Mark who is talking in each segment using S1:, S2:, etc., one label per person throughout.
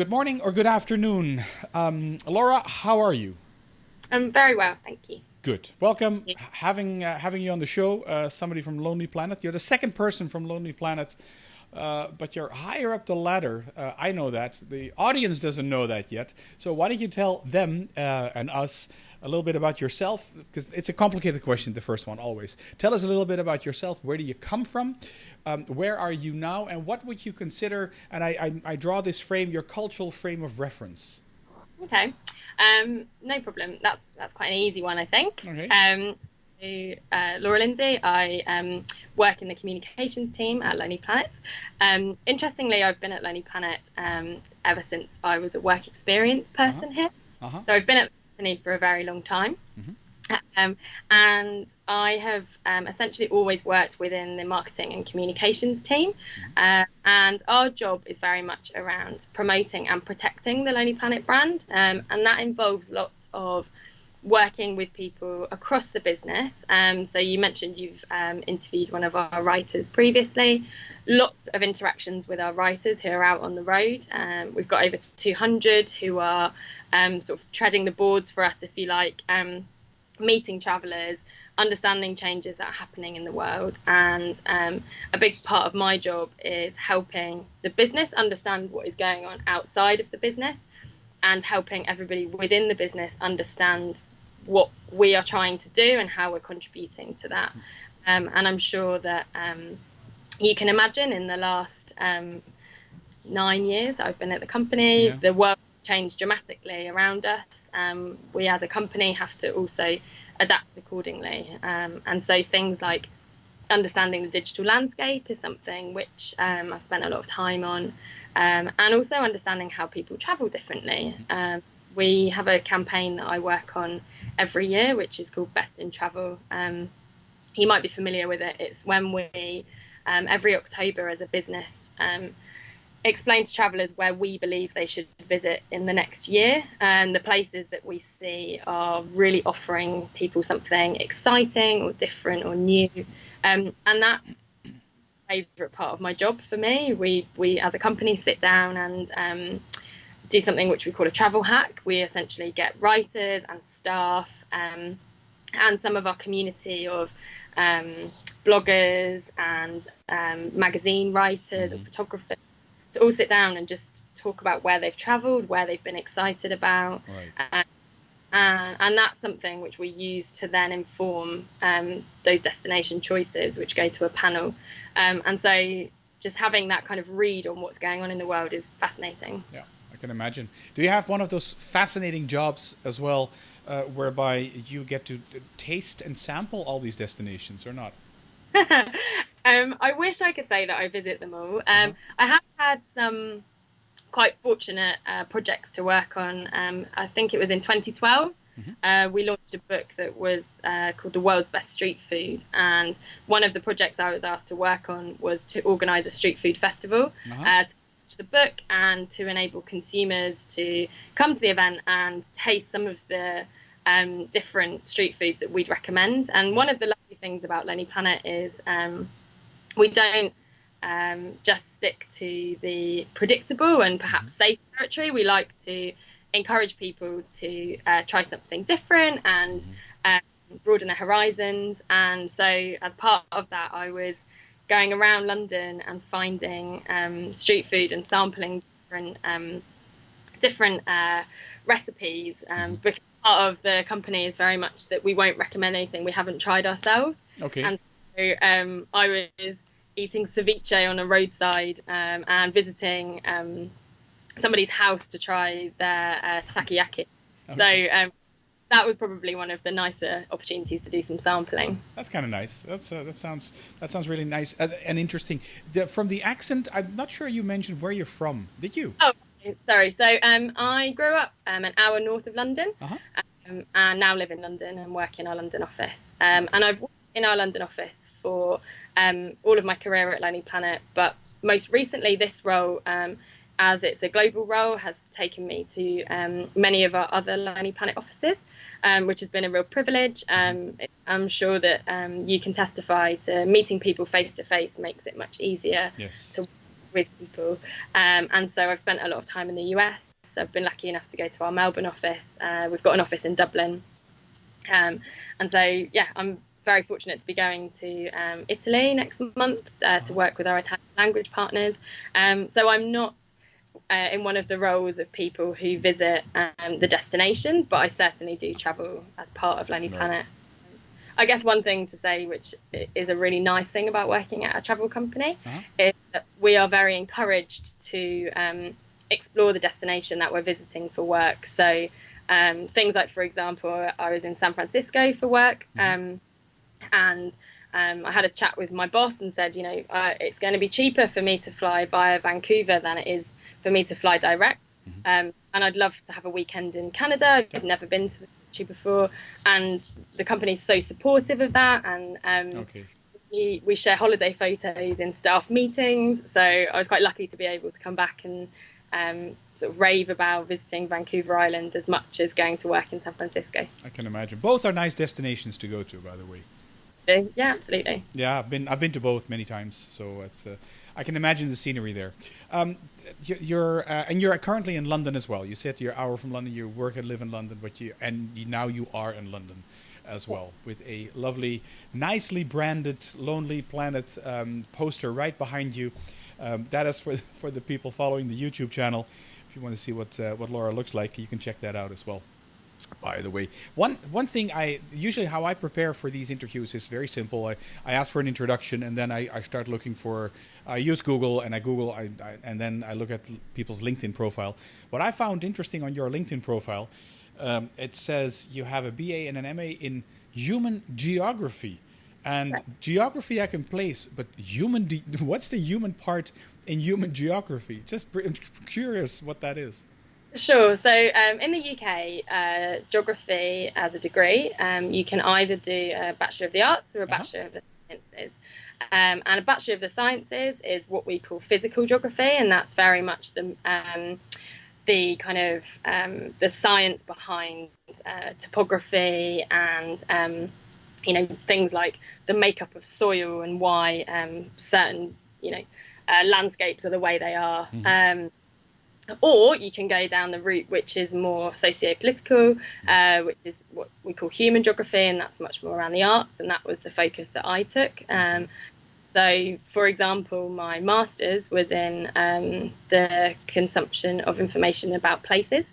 S1: good morning or good afternoon. Laura, how are you?
S2: I'm very well, thank you.
S1: Good. Welcome. Having you on the show, somebody from Lonely Planet. You're the second person from Lonely Planet, but you're higher up the ladder. I know that. The audience doesn't know that yet. So why don't you tell them and us a little bit about yourself? Because it's a complicated question, the first one, always. Tell us a little bit about yourself. Where do you come from? Where are you now? And what would you consider, and I draw this frame, your cultural frame of reference?
S2: Okay, no problem. That's quite an easy one, I think.
S1: Okay.
S2: Laura Lindsay. I work in the communications team at Lonely Planet. Interestingly, I've been at Lonely Planet ever since I was a work experience person here. So I've been at the company for a very long time. And I have essentially always worked within the marketing and communications team. And our job is very much around promoting and protecting the Lonely Planet brand. And that involves lots of working with people across the business. So you mentioned you've interviewed one of our writers previously. Lots of interactions with our writers who are out on the road. We've got over 200 who are sort of treading the boards for us, if you like, meeting travellers, understanding changes that are happening in the world. And a big part of my job is helping the business understand what is going on outside of the business and helping everybody within the business understand what we are trying to do and how we're contributing to that. And I'm sure that you can imagine in the last 9 years that I've been at the company, the world changed dramatically around us. We as a company have to also adapt accordingly. And so things like understanding the digital landscape is something which I've spent a lot of time on. And also understanding how people travel differently. We have a campaign that I work on every year, which is called Best in Travel. You might be familiar with it. It's when we, every October as a business, explain to travellers where we believe they should visit in the next year. And the places that we see are really offering people something exciting or different or new. And that favourite part of my job for me. We as a company sit down and do something which we call a travel hack. We essentially get writers and staff and some of our community of bloggers and magazine writers and photographers to all sit down and just talk about where they've travelled, where they've been excited about. And that's something which we use to then inform those destination choices which go to a panel. And so just having that kind of read on what's going on in the world is fascinating.
S1: Yeah, I can imagine. Do you have one of those fascinating jobs as well, whereby you get to taste and sample all these destinations or not?
S2: I wish I could say that I visit them all. I have had some quite fortunate projects to work on. I think it was in 2012. We launched a book that was called The World's Best Street Food. And one of the projects I was asked to work on was to organise a street food festival to launch the book and to enable consumers to come to the event and taste some of the different street foods that we'd recommend. And one of the lovely things about Lonely Planet is we don't just stick to the predictable and perhaps safe territory. We like to encourage people to try something different and broaden their horizons. And so as part of that, I was going around London and finding street food and sampling different recipes. Because part of the company is very much that we won't recommend anything we haven't tried ourselves. And so I was eating ceviche on a roadside and visiting somebody's house to try their takoyaki. So that was probably one of the nicer opportunities to do some sampling.
S1: That's kind of nice. That sounds really nice and interesting. From the accent, I'm not sure you mentioned where you're from. Did you?
S2: Oh, sorry. So I grew up an hour north of London and now live in London and work in our London office. And I've worked in our London office for all of my career at Lonely Planet, but most recently this role, as it's a global role, has taken me to many of our other Lonely Planet offices, which has been a real privilege. I'm sure that you can testify to meeting people face to face makes it much easier to work with people. And so I've spent a lot of time in the US. I've been lucky enough to go to our Melbourne office. We've got an office in Dublin. And so, yeah, I'm very fortunate to be going to Italy next month to work with our Italian language partners. So I'm not in one of the roles of people who visit the destinations, but I certainly do travel as part of Lonely Planet. I guess one thing to say, which is a really nice thing about working at a travel company, is that we are very encouraged to explore the destination that we're visiting for work. So things like, for example, I was in San Francisco for work, and I had a chat with my boss and said, it's going to be cheaper for me to fly via Vancouver than it is for me to fly direct. And I'd love to have a weekend in Canada. I've never been to the country before, and the company's so supportive of that. And we share holiday photos in staff meetings. So I was quite lucky to be able to come back and sort of rave about visiting Vancouver Island as much as going to work in San Francisco.
S1: I can imagine. Both are nice destinations to go to, by the way.
S2: Yeah, absolutely.
S1: Yeah, I've been to both many times, so it's I can imagine the scenery there. You're currently in London as well. You said you're an hour from London. You work and live in London, but now you are in London as well, with a lovely, nicely branded Lonely Planet poster right behind you. That is for the people following the YouTube channel. If you want to see what Laura looks like, you can check that out as well. By the way, one thing usually how I prepare for these interviews is very simple. I ask for an introduction, and then I start looking for. I use Google, and and then I look at people's LinkedIn profile. What I found interesting on your LinkedIn profile, it says you have a BA and an MA in human geography, and geography I can place, but what's the human part in human geography? Just curious what that is.
S2: Sure. So in the UK, geography as a degree, you can either do a Bachelor of the Arts or a Bachelor of the Sciences. And a Bachelor of the Sciences is what we call physical geography, and that's very much the kind of the science behind topography and things like the makeup of soil and why certain landscapes are the way they are. Or you can go down the route which is more socio-political, which is what we call human geography, and that's much more around the arts, and that was the focus that I took. So, for example, my master's was in the consumption of information about places,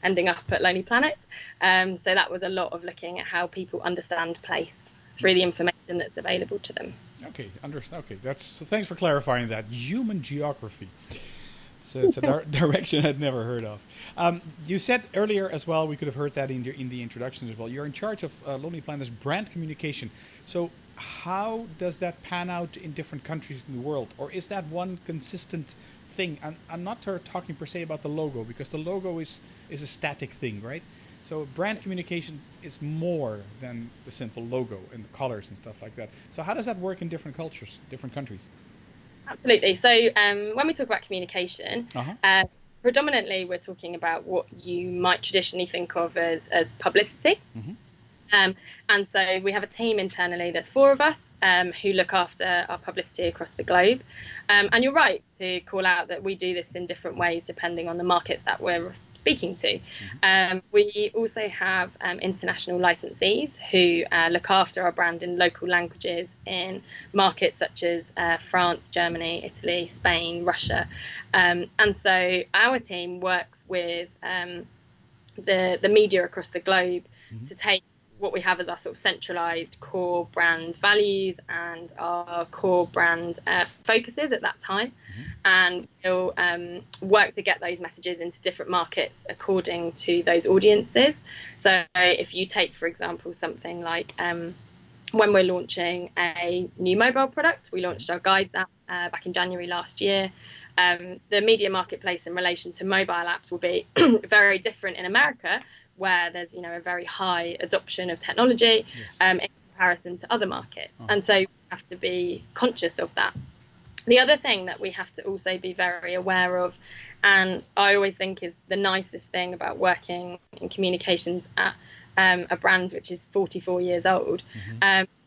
S2: ending up at Lonely Planet. So that was a lot of looking at how people understand place through the information that's available to them.
S1: Okay, thanks for clarifying that. Human geography. It's a direction I'd never heard of. You said earlier as well, we could have heard that in the introduction as well, you're in charge of Lonely Planet's brand communication. So how does that pan out in different countries in the world? Or is that one consistent thing? I'm not talking per se about the logo, because the logo is a static thing, right? So brand communication is more than the simple logo and the colors and stuff like that. So how does that work in different cultures, different countries?
S2: Absolutely. So when we talk about communication, predominantly we're talking about what you might traditionally think of as publicity. And so we have a team internally, there's 4 of us who look after our publicity across the globe. And you're right to call out that we do this in different ways depending on the markets that we're speaking to. We also have international licensees who look after our brand in local languages in markets such as France, Germany, Italy, Spain, Russia. And so our team works with the media across the globe to take what we have as our sort of centralized core brand values and our core brand focuses at that time, and we'll work to get those messages into different markets according to those audiences. So if you take, for example, something like when we're launching a new mobile product, we launched our guide that back in January last year. The media marketplace in relation to mobile apps will be very different in America, where there's a very high adoption of technology in comparison to other markets. And so we have to be conscious of that. The other thing that we have to also be very aware of, and I always think is the nicest thing about working in communications at a brand which is 44 years old,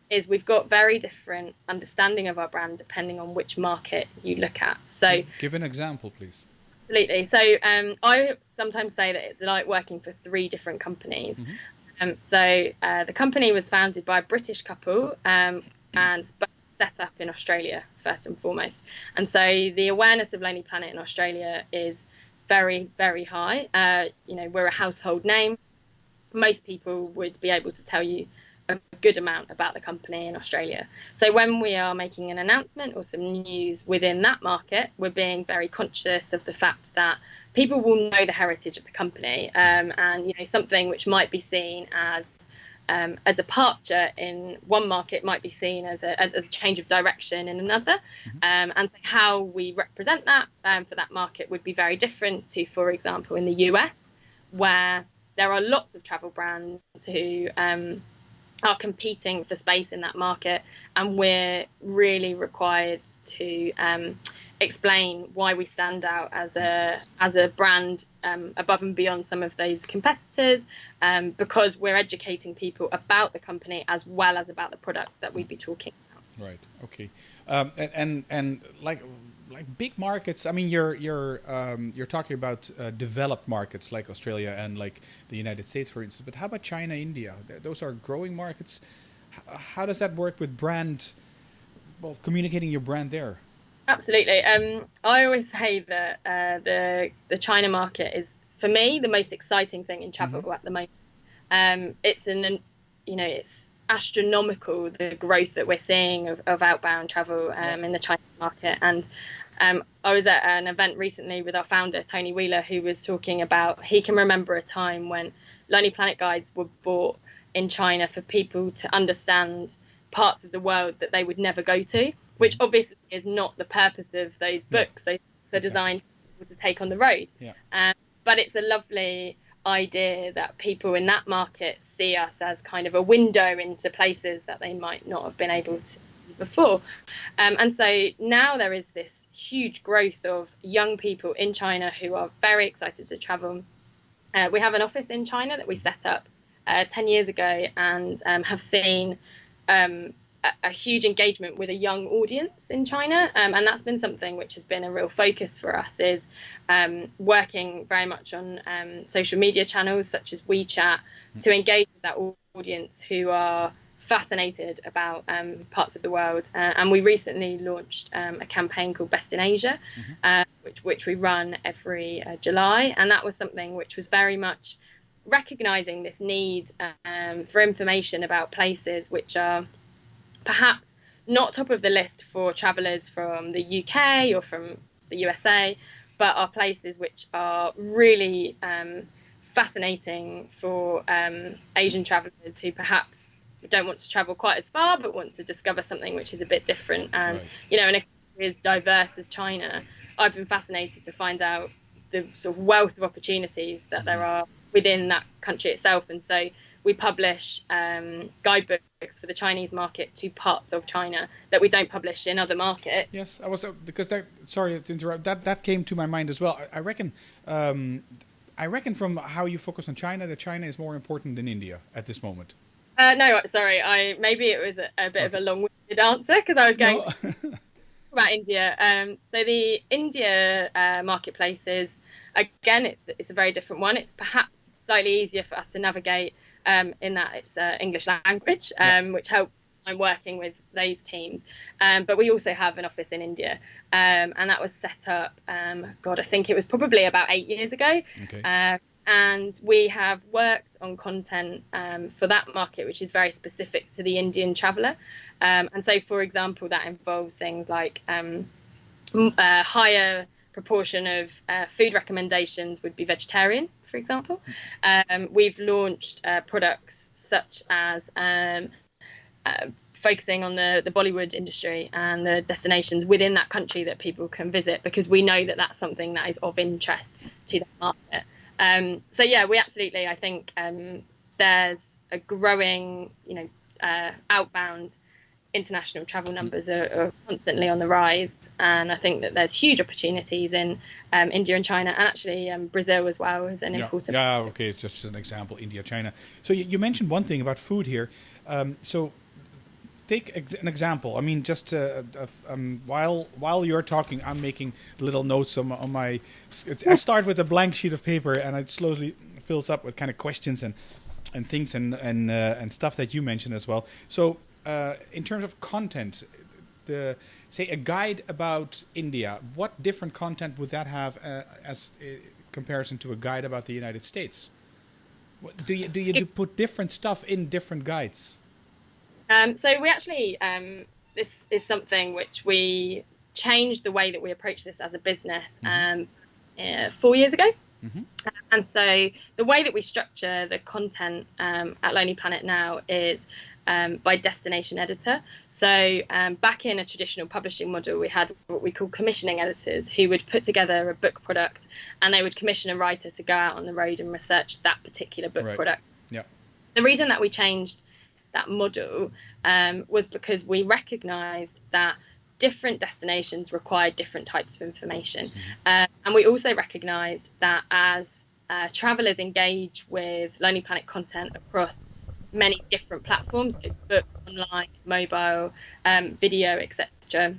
S2: is we've got very different understanding of our brand depending on which market you look at. So
S1: give an example, please.
S2: absolutely. So I sometimes say that it's like working for three different companies. The company was founded by a British couple and set up in Australia first and foremost. And so the awareness of Lonely Planet in Australia is very, very high. We're a household name. Most people would be able to tell you a good amount about the company in Australia. So when we are making an announcement or some news within that market, we're being very conscious of the fact that people will know the heritage of the company, and something which might be seen as a departure in one market might be seen as a change of direction in another. And so how we represent that for that market would be very different to, for example, in the US, where there are lots of travel brands who are competing for space in that market, and we're really required to explain why we stand out as a brand above and beyond some of those competitors, because we're educating people about the company as well as about the product that we'd be talking about.
S1: Right. Okay. And like big markets. I mean, you're talking about developed markets like Australia and like the United States, for instance. But how about China, India? Those are growing markets. How does that work with brand? Well, communicating your brand there.
S2: Absolutely. I always say that the China market is, for me, the most exciting thing in travel at the moment. It's astronomical, the growth that we're seeing of outbound travel in the Chinese market. And I was at an event recently with our founder, Tony Wheeler, who was talking about he can remember a time when Lonely Planet guides were bought in China for people to understand parts of the world that they would never go to, which obviously is not the purpose of those books. They're designed to take on the road. But it's a lovely idea that people in that market see us as kind of a window into places that they might not have been able to before. And so now there is this huge growth of young people in China who are very excited to travel. We have an office in China that we set up 10 years ago and have seen a huge engagement with a young audience in China, and that's been something which has been a real focus for us, is working very much on social media channels such as WeChat to engage with that audience who are fascinated about parts of the world. And we recently launched a campaign called Best in Asia, which we run every July, and that was something which was very much recognizing this need for information about places which are perhaps not top of the list for travelers from the UK or from the USA, but are places which are really fascinating for Asian travelers who perhaps don't want to travel quite as far but want to discover something which is a bit different. And in a country as diverse as China, I've been fascinated to find out the sort of wealth of opportunities that there are within that country itself. And so we publish guidebooks for the Chinese market to parts of China that we don't publish in other markets.
S1: Yes, I was because that. Sorry to interrupt. That came to my mind as well. I reckon from how you focus on China, that China is more important than India at this moment.
S2: No, sorry. Maybe it was a bit of a long-winded answer because I was going about India. So the India marketplace is, again, it's a very different one. It's perhaps slightly easier for us to navigate in that it's English language, which helps. I'm working with those teams, but we also have an office in India, and that was set up. I think it was probably about 8 years ago. Okay. And we have worked on content for that market, which is very specific to the Indian traveller. And so, for example, that involves things like a higher proportion of food recommendations would be vegetarian, for example. We've launched products such as focusing on the Bollywood industry and the destinations within that country that people can visit, because we know that that's something that is of interest to the market. So yeah, we absolutely, I think there's a growing, outbound international travel numbers are constantly on the rise, and I think that there's huge opportunities in India and China, and actually Brazil as well is an important.
S1: Yeah, okay, it's just an example, India, China. So you mentioned one thing about food here. So take an example. I mean, just while you're talking, I'm making little notes on my. I start with a blank sheet of paper, and it slowly fills up with kind of questions and things and stuff that you mentioned as well. So, in terms of content, say a guide about India, what different content would that have as a comparison to a guide about the United States? Do you put different stuff in different guides?
S2: So we actually, this is something which we changed the way that we approach this as a business 4 years ago. Mm-hmm. And so the way that we structure the content at Lonely Planet now is by destination editor. So back in a traditional publishing model, we had what we call commissioning editors who would put together a book product, and they would commission a writer to go out on the road and research that particular book product.
S1: Yeah.
S2: The reason that we changed that model was because we recognized that different destinations require different types of information. And we also recognized that as travelers engage with Lonely Planet content across many different platforms, so book, online, mobile, video, etc.,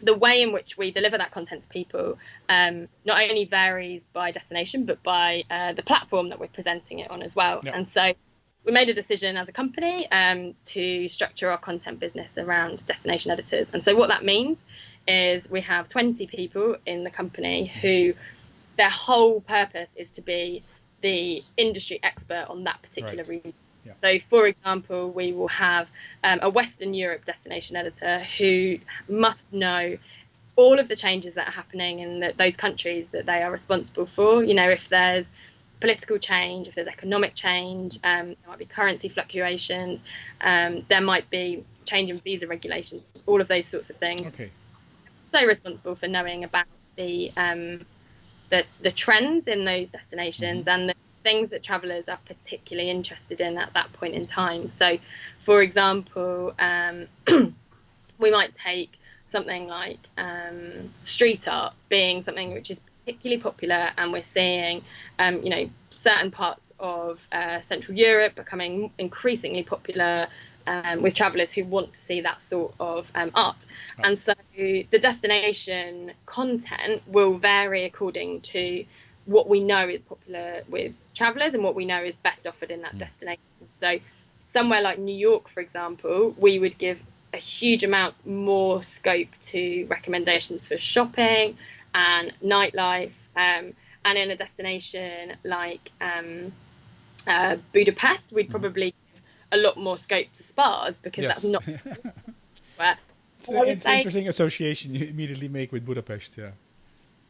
S2: the way in which we deliver that content to people not only varies by destination, but by the platform that we're presenting it on as well. Yep. And so we made a decision as a company to structure our content business around destination editors. And so what that means is we have 20 people in the company who their whole purpose is to be the industry expert on that particular region. Yeah. So, for example, we will have a Western Europe destination editor who must know all of the changes that are happening in those countries that they are responsible for. You know, if there's political change, if there's economic change, there might be currency fluctuations, there might be change in visa regulations, all of those sorts of things.
S1: Okay.
S2: So responsible for knowing about the trends in those destinations and the things that travellers are particularly interested in at that point in time. So, for example, we might take something like street art being something which is particularly popular, and we're seeing, certain parts of Central Europe becoming increasingly popular with travellers who want to see that sort of art. Oh. And so the destination content will vary according to what we know is popular with travellers and what we know is best offered in that destination. So somewhere like New York, for example, we would give a huge amount more scope to recommendations for shopping and nightlife, and in a destination like Budapest, we'd probably give a lot more scope to spas, because that's not where
S1: it's an interesting association you immediately make with Budapest.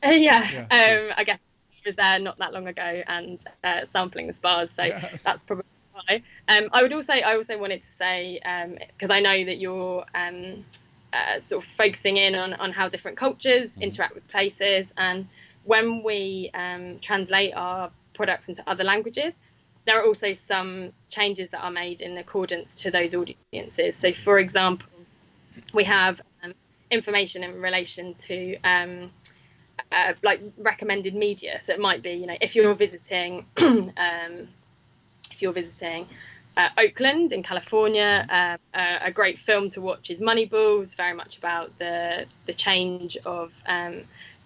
S2: I guess I was there not that long ago and sampling the spas, so that's probably why. I also wanted to say, because I know that you're sort of focusing in on how different cultures interact with places, and when we translate our products into other languages, there are also some changes that are made in accordance to those audiences. So, for example, we have information in relation to like recommended media. So it might be, if you're visiting Oakland in California, a great film to watch is Moneyball. It's very much about the change of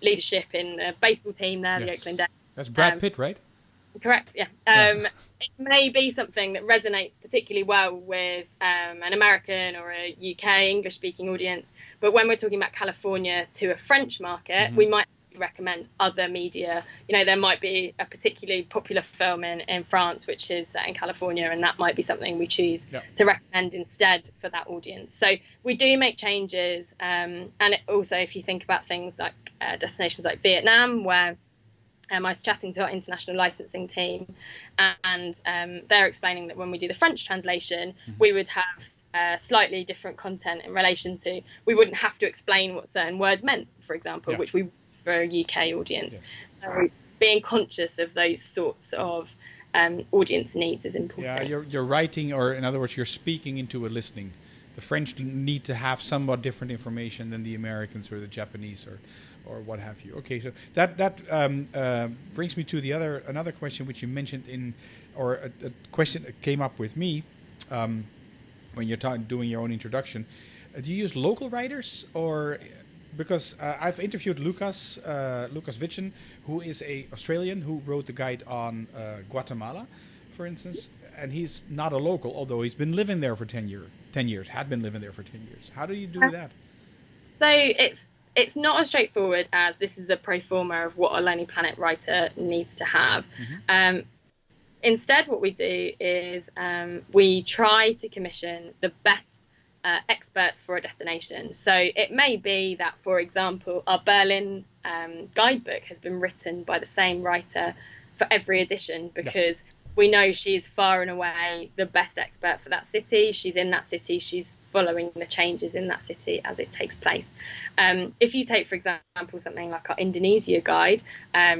S2: leadership in the baseball team there, the Oakland A's.
S1: That's Brad Pitt, right?
S2: Correct, yeah. It may be something that resonates particularly well with an American or a UK English-speaking audience, but when we're talking about California to a French market, we might recommend other media. There might be a particularly popular film in France which is set in California, and that might be something we choose to recommend instead for that audience. So we do make changes, and also if you think about things like destinations like Vietnam, where I was chatting to our international licensing team, and they're explaining that when we do the French translation, we would have slightly different content in relation to, we wouldn't have to explain what certain words meant, for example, which we for a UK audience. So being conscious of those sorts of audience needs is important.
S1: Yeah, you're writing, or in other words, you're speaking into a listening. The French need to have somewhat different information than the Americans or the Japanese or what have you. Okay, so that brings me to another question which you mentioned a question that came up with me. when you're doing your own introduction. Do you use local writers, or because I've interviewed Lucas Vitchen, who is a Australian who wrote the guide on Guatemala, for instance, and he's not a local, although he's been living there for 10 years, had been living there for 10 years. How do you do that?
S2: So it's not as straightforward as this is a pro forma of what a Lonely Planet writer needs to have. Instead, what we do is we try to commission the best experts for a destination. So it may be that, for example, our Berlin guidebook has been written by the same writer for every edition, because we know she's far and away the best expert for that city. She's in that city. She's following the changes in that city as it takes place. If you take, for example, something like our Indonesia guide,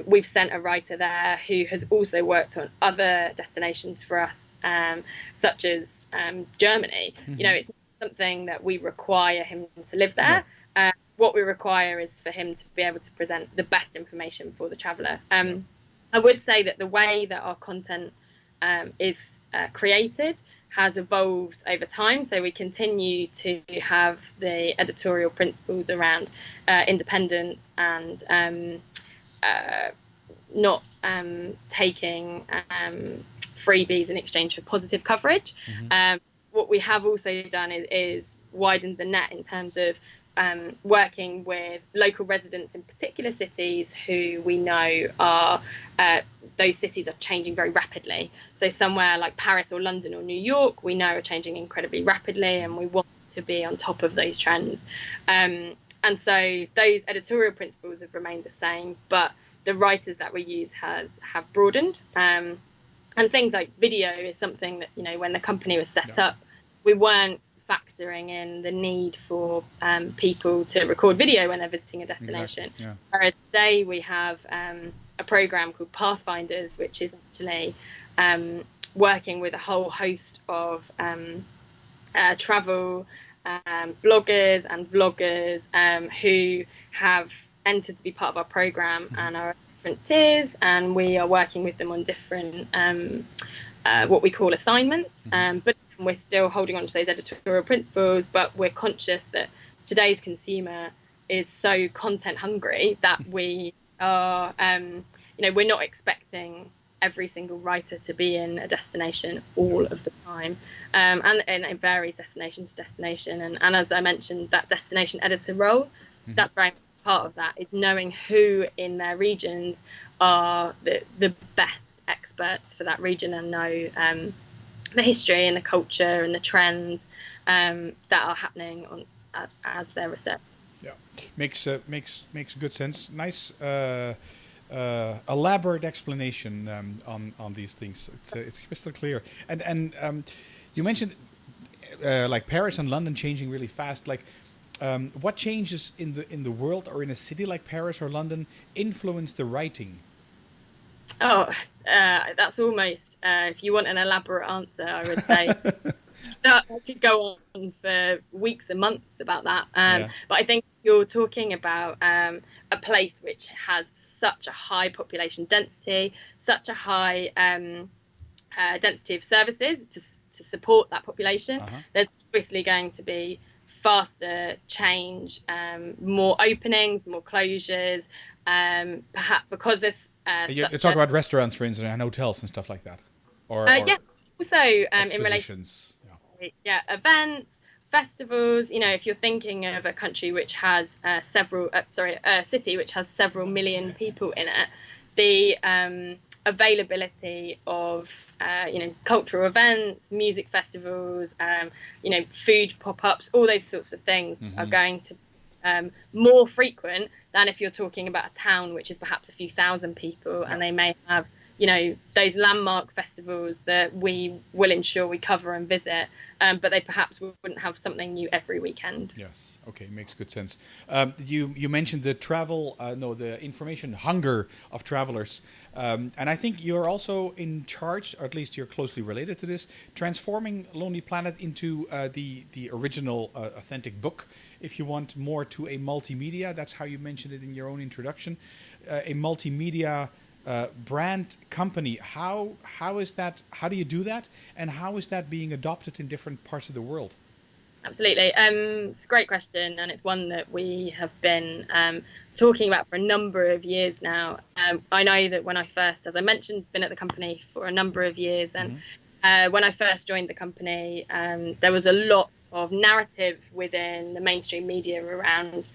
S2: we've sent a writer there who has also worked on other destinations for us, such as Germany. You know, it's something that we require him to live there. What we require is for him to be able to present the best information for the traveller. I would say that the way that our content is created has evolved over time. So we continue to have the editorial principles around independence and not taking freebies in exchange for positive coverage. What we have also done is widened the net in terms of working with local residents in particular cities who we know are those cities are changing very rapidly. So somewhere like Paris or London or New York, we know are changing incredibly rapidly, and we want to be on top of those trends. And so those editorial principles have remained the same, but the writers that we use have broadened. And things like video is something that, you know, when the company was set up, we weren't factoring in the need for people to record video when they're visiting a destination. Whereas today we have a program called Pathfinders, which is actually working with a whole host of travel bloggers and vloggers who have entered to be part of our program and are at different tiers, and we are working with them on different what we call assignments, but we're still holding on to those editorial principles, but we're conscious that today's consumer is so content hungry that we are, you know, we're not expecting every single writer to be in a destination all of the time. And it varies destination to destination. And as I mentioned, that destination editor role, that's very much part of that, is knowing who in their regions are the best experts for that region and know the history and the culture and the trends that are happening as they're researched.
S1: Yeah, makes good sense. Nice, elaborate explanation on these things. It's crystal clear. And you mentioned like Paris and London changing really fast. Like, what changes in the world or in a city like Paris or London influence the writing?
S2: That's almost, if you want an elaborate answer, I would say that I could go on for weeks and months about that. But I think you're talking about a place which has such a high population density, such a high density of services to support that population. There's obviously going to be faster change, more openings, more closures, perhaps because there's
S1: you're talking about restaurants, for instance, and hotels and stuff like that, or
S2: yeah, also in relation, events, festivals. You know, if you're thinking of a country which has a city which has several million people in it, the availability of cultural events, music festivals, food pop-ups, all those sorts of things are going to more frequent than if you're talking about a town which is perhaps a few thousand people, and they may have, those landmark festivals that we will ensure we cover and visit, but they perhaps wouldn't have something new every weekend.
S1: Yes, okay, makes good sense. You mentioned the the information hunger of travelers, and I think you're also in charge, or at least you're closely related to this, transforming Lonely Planet into the original authentic book. If you want more to a multimedia, that's how you mentioned it in your own introduction, a multimedia brand company. How is that? How do you do that? And how is that being adopted in different parts of the world?
S2: Absolutely. It's a great question, and it's one that we have been talking about for a number of years now. I know that when I first, as I mentioned, been at the company for a number of years, and when I first joined the company, there was a lot of narrative within the mainstream media around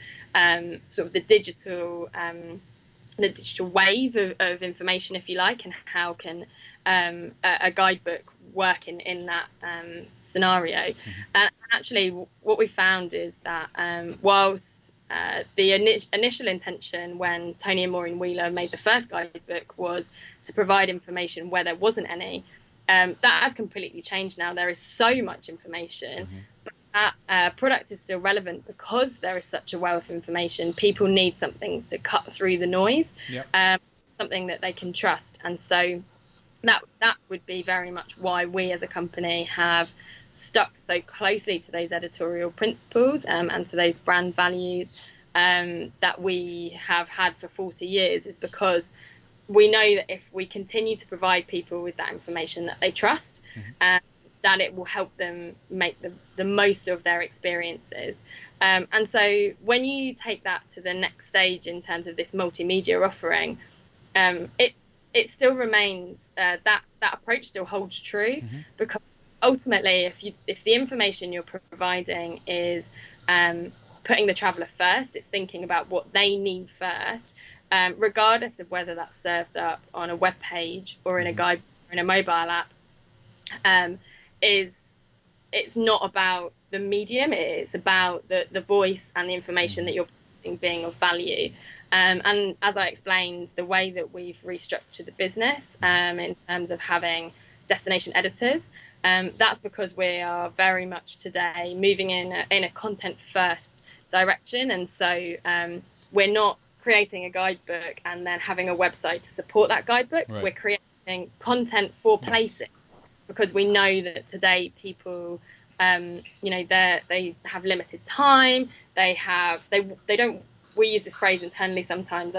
S2: sort of the digital wave of information, if you like, and how can a guidebook work in that scenario. And actually what we found is that whilst the initial intention when Tony and Maureen Wheeler made the first guidebook was to provide information where there wasn't any, that has completely changed now. There is so much information, but that product is still relevant because there is such a wealth of information. People need something to cut through the noise, something that they can trust. And so that would be very much why we as a company have stuck so closely to those editorial principles and to those brand values that we have had for 40 years, is because we know that if we continue to provide people with that information that they trust, that it will help them make the most of their experiences. And so when you take that to the next stage in terms of this multimedia offering, it still remains that approach still holds true, because ultimately if the information you're providing is putting the traveller first, it's thinking about what they need first, regardless of whether that's served up on a web page or in a guide or in a mobile app, it's not about the medium, it's about the voice and the information that you're being of value. And as I explained, the way that we've restructured the business in terms of having destination editors, that's because we are very much today moving in a content first direction. And so we're not creating a guidebook and then having a website to support that guidebook. We're creating content for places, because we know that today people, they have limited time. They don't. We use this phrase internally sometimes,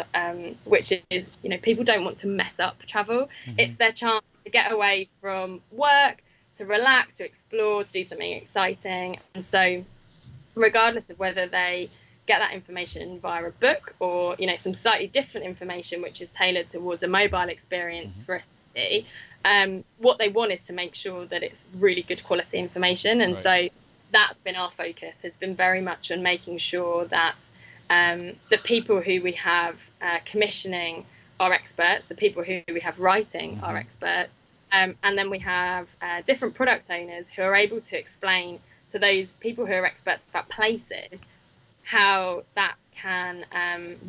S2: which is, people don't want to mess up travel. It's their chance to get away from work, to relax, to explore, to do something exciting. And so regardless of whether they get that information via a book or, some slightly different information, which is tailored towards a mobile experience for a city, what they want is to make sure that it's really good quality information. And so that's been our focus, has been very much on making sure that the people who we have commissioning are experts, the people who we have writing are experts, and then we have different product owners who are able to explain to those people who are experts about places how that can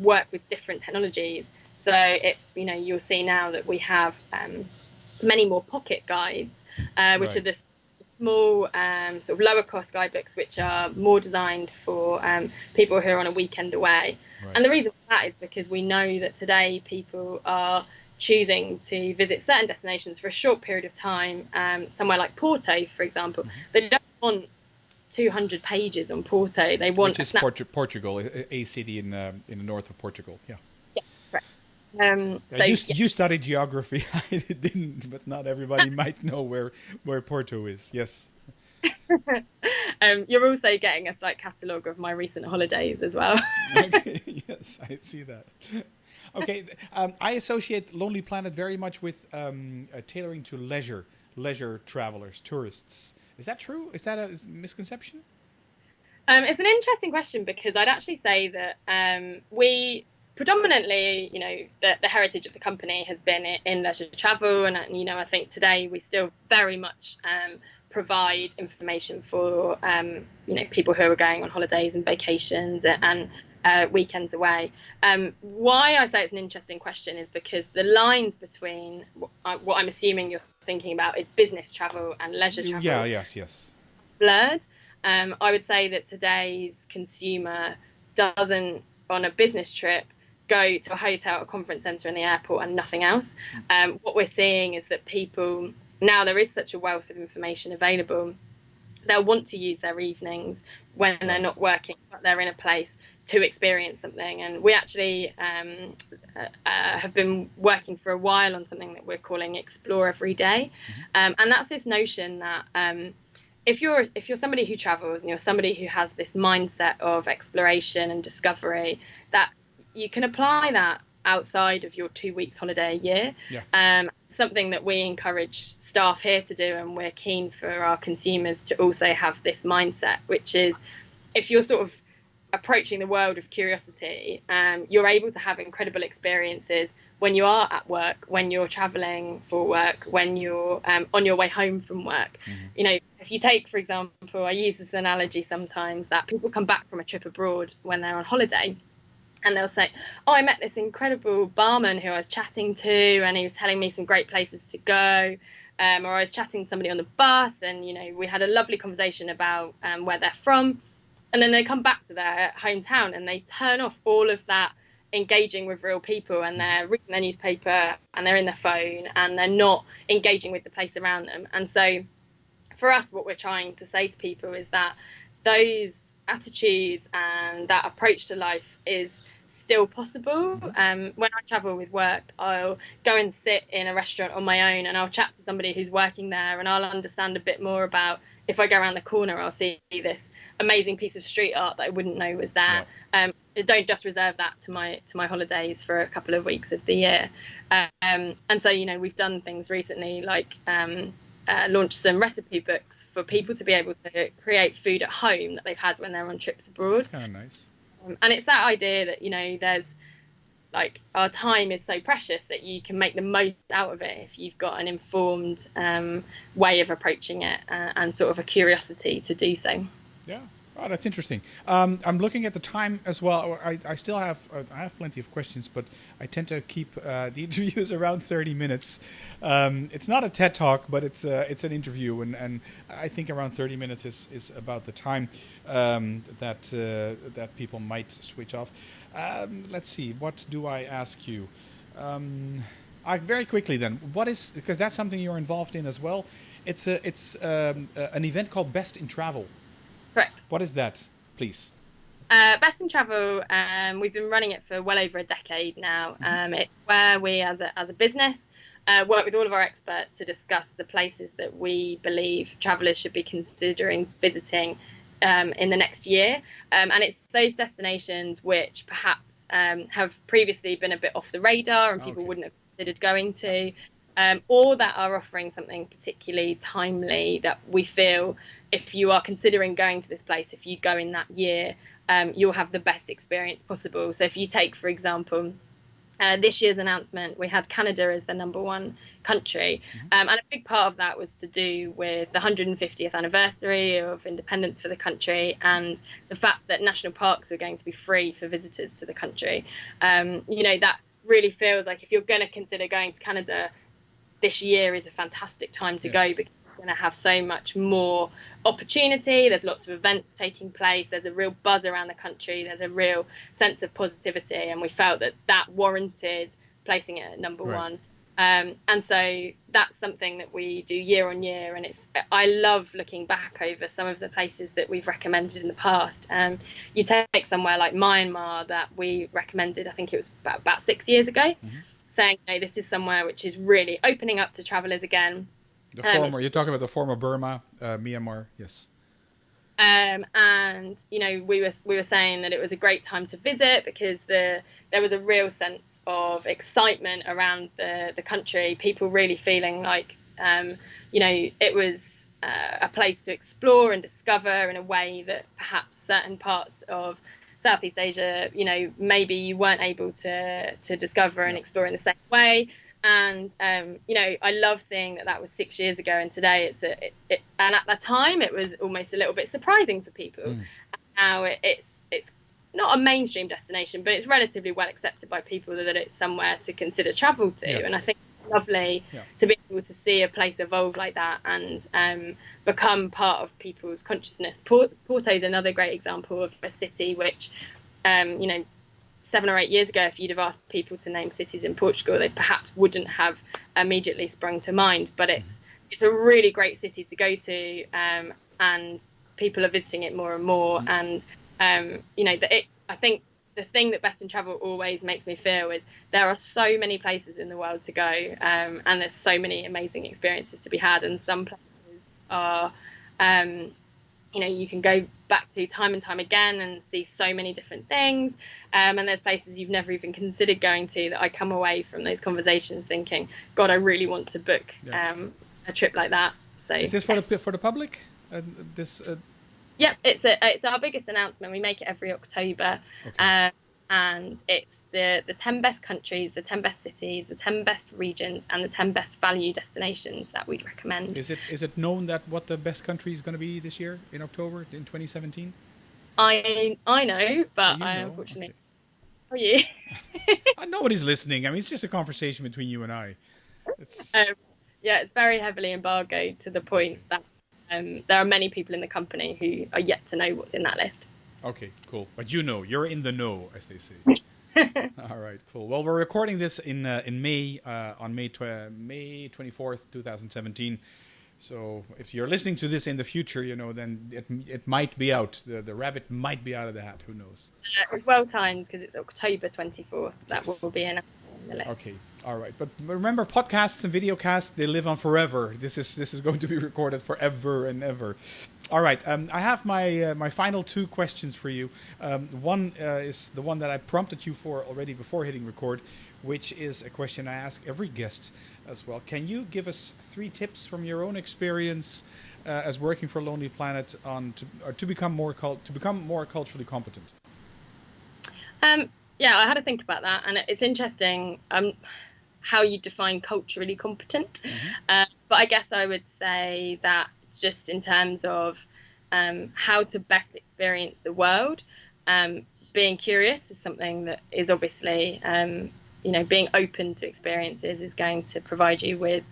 S2: work with different technologies. So you'll see now that we have many more pocket guides, which are the small sort of lower cost guidebooks, which are more designed for people who are on a weekend away. And the reason for that is because we know that today people are choosing to visit certain destinations for a short period of time, somewhere like Porto, for example. They don't want 200 pages on Porto. They want,
S1: which is Portugal, a city in the north of Portugal. You studied geography. I didn't, but not everybody might know where Porto is. Yes.
S2: You're also getting a slight catalogue of my recent holidays as well.
S1: Okay. Yes, I see that. Okay, I associate Lonely Planet very much with tailoring to leisure travelers, tourists. Is that true? Is that a misconception?
S2: It's an interesting question, because I'd actually say that we predominantly, the heritage of the company has been in leisure travel, and I think today we still very much provide information for people who are going on holidays and vacations and weekends away. Why I say it's an interesting question is because the lines between what I'm assuming you're thinking about is business travel and leisure travel.
S1: Yes.
S2: Blurred. I would say that today's consumer doesn't, on a business trip, go to a hotel, a conference centre in the airport and nothing else. What we're seeing is that people, now there is such a wealth of information available, they'll want to use their evenings when they're not working, but they're in a place, to experience something. And we actually have been working for a while on something that we're calling Explore Every Day. And that's this notion that if you're somebody who travels and you're somebody who has this mindset of exploration and discovery, that you can apply that outside of your 2 weeks holiday a year. Something that we encourage staff here to do, and we're keen for our consumers to also have this mindset, which is, if you're sort of approaching the world of curiosity, you're able to have incredible experiences when you are at work, when you're traveling for work, when you're on your way home from work. You know, if you take, for example, I use this analogy sometimes, that people come back from a trip abroad when they're on holiday, and they'll say, oh, I met this incredible barman who I was chatting to, and he was telling me some great places to go. Or I was chatting to somebody on the bus, and, you know, we had a lovely conversation about where they're from. And then they come back to their hometown and they turn off all of that engaging with real people, and they're reading their newspaper and they're in their phone and they're not engaging with the place around them. And so for us, what we're trying to say to people is that those attitudes and that approach to life is still possible. When I travel with work, I'll go and sit in a restaurant on my own and I'll chat to somebody who's working there, and I'll understand a bit more about, if I go around the corner, I'll see this amazing piece of street art that I wouldn't know was there. Don't just reserve that to my holidays for a couple of weeks of the year. And so, you know, we've done things recently like launched some recipe books for people to be able to create food at home that they've had when they're on trips abroad.
S1: That's kind of nice.
S2: And it's that idea that, you know, there's like, our time is so precious that you can make the most out of it if you've got an informed way of approaching it and sort of a curiosity to do so.
S1: Yeah. Oh, that's interesting. I'm looking at the time as well. I still have I have plenty of questions, but I tend to keep the interviews around 30 minutes. It's not a TED Talk, but it's an interview, and I think around 30 minutes is about the time that people might switch off. Let's see. What do I ask you? Very quickly then. What is, because that's something you're involved in as well. It's an event called Best in Travel.
S2: Correct.
S1: What is that, please?
S2: Best in Travel, we've been running it for well over a decade now. It's where we, as a business, work with all of our experts to discuss the places that we believe travellers should be considering visiting in the next year. And it's those destinations which perhaps have previously been a bit off the radar and people wouldn't have considered going to. Or that are offering something particularly timely that we feel, if you are considering going to this place, if you go in that year, you'll have the best experience possible. So if you take, for example, this year's announcement, we had Canada as the #1 country. And a big part of that was to do with the 150th anniversary of independence for the country and the fact that national parks are going to be free for visitors to the country. You know, that really feels like if you're going to consider going to Canada, this year is a fantastic time to go, because you're going to have so much more opportunity. There's lots of events taking place. There's a real buzz around the country. There's a real sense of positivity. And we felt that warranted placing it at #1. And so that's something that we do year on year. And I love looking back over some of the places that we've recommended in the past. You take somewhere like Myanmar that we recommended, I think it was about 6 years ago. Saying, you know, this is somewhere which is really opening up to travellers again.
S1: You're talking about the former Burma, Myanmar, yes.
S2: And you know, we were saying that it was a great time to visit because there was a real sense of excitement around the country. People really feeling like, you know, it was a place to explore and discover in a way that perhaps certain parts of Southeast Asia, you know, maybe you weren't able to discover and explore in the same way. And you know, I love seeing that was 6 years ago, and today and at that time it was almost a little bit surprising for people. And now it's not a mainstream destination, but it's relatively well accepted by people that it's somewhere to consider travel to. And I think it's lovely to be able to see a place evolve like that and become part of people's consciousness. Porto is another great example of a city which, you know, 7 or 8 years ago, if you'd have asked people to name cities in Portugal, they perhaps wouldn't have immediately sprung to mind. But it's a really great city to go to, and people are visiting it more and more. And you know, I think the thing that Best in Travel always makes me feel is there are so many places in the world to go, and there's so many amazing experiences to be had, and some places are, you can go back to time and time again and see so many different things, and there's places you've never even considered going to that I come away from those conversations thinking, God, I really want to book a trip like that. So
S1: is this for the public?
S2: Yep, it's our biggest announcement. We make it every October, and it's the 10 best countries, the 10 best cities, the 10 best regions, and the 10 best value destinations that we'd recommend.
S1: Is it known that what the best country is going to be this year in October in 2017?
S2: I know, but I unfortunately. How are you?
S1: Nobody's listening. I mean, it's just a conversation between you and I. It's
S2: very heavily embargoed to the point that there are many people in the company who are yet to know what's in that list.
S1: Okay, cool. But you're in the know, as they say. All right, cool. Well, we're recording this in May, on May 24th, 2017. So if you're listening to this in the future, then it might be out. The rabbit might be out of the hat. Who knows?
S2: It's well timed because it's October 24th. That will be in the list.
S1: Okay. All right, but remember, podcasts and videocasts, they live on forever. This is going to be recorded forever and ever. All right, I have my final two questions for you. One is the one that I prompted you for already before hitting record, which is a question I ask every guest as well. Can you give us 3 tips from your own experience as working for Lonely Planet to become more culturally competent?
S2: Yeah, I had to think about that, and it's interesting how you define culturally competent.
S1: Mm-hmm.
S2: But I guess I would say that just in terms of how to best experience the world, being curious is something that is obviously, being open to experiences is going to provide you with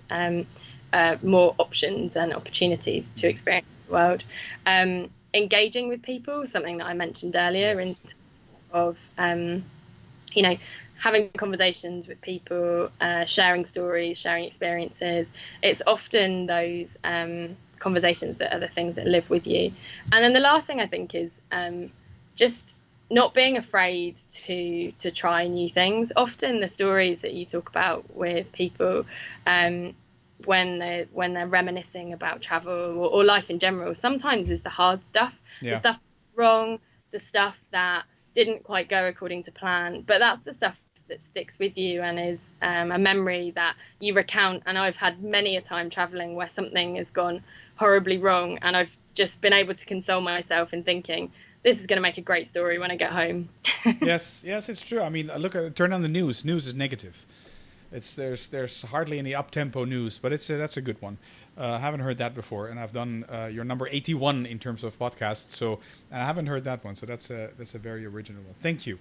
S2: more options and opportunities to experience the world. Engaging with people, something that I mentioned earlier,
S1: yes.
S2: in of having conversations with people, sharing stories, sharing experiences. It's often those conversations that are the things that live with you. And then the last thing I think is just not being afraid to try new things. Often the stories that you talk about with people when they're reminiscing about travel or life in general, sometimes is the hard stuff, the stuff wrong, the stuff that didn't quite go according to plan, but that's the stuff that sticks with you and is a memory that you recount. And I've had many a time traveling where something has gone horribly wrong, and I've just been able to console myself in thinking this is going to make a great story when I get home.
S1: yes, it's true. I mean, turn on the news. News is negative. There's hardly any up-tempo news, but that's a good one. I haven't heard that before, and I've done your number 81 in terms of podcasts, so I haven't heard that one. So that's a very original one. Thank you.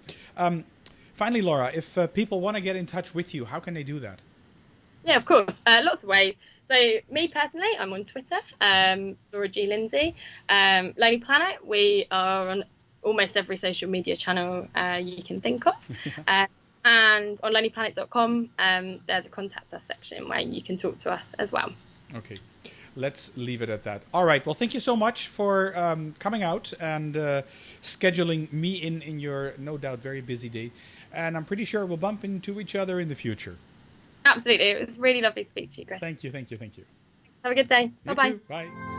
S1: Finally, Laura, if people want to get in touch with you, how can they do that?
S2: Yeah, of course. Lots of ways. So me personally, I'm on Twitter, Laura G. Lindsay. Lonely Planet, we are on almost every social media channel you can think of. And on lonelyplanet.com, there's a contact us section where you can talk to us as well.
S1: Okay, let's leave it at that. All right, well, thank you so much for coming out and scheduling me in your no doubt very busy day. And I'm pretty sure we'll bump into each other in the future.
S2: Absolutely. It was really lovely to speak to you, Chris.
S1: Thank you.
S2: Have a good day.
S1: You
S2: Bye-bye.
S1: too. Bye.